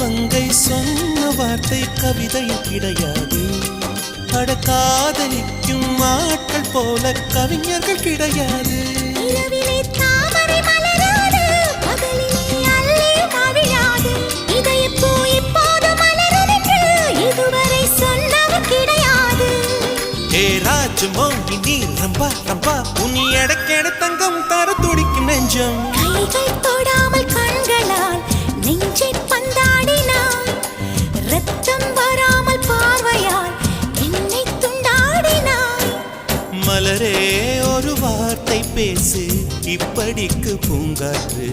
மங்கை சொன்ன வார்த்தை கவிதையில் கிடையாது. அட காதலிக்கும் ஆட்கள் போல கவிஞர்கள் கிடையாது. ராஜமோகினி ரம்பா ரம்பா உனி எடக்கெட தங்கம் தர துடிக்கும் நெஞ்சம். கைகள் தொடாமல் கண்களால் நெஞ்சை பந்தாடினாய். ரத்தம் வராமல் பார்வையால் என்னை துண்டாடினாய். மலரே ஒரு வார்த்தை பேசு இப்படிக்கு பூங்காற்று.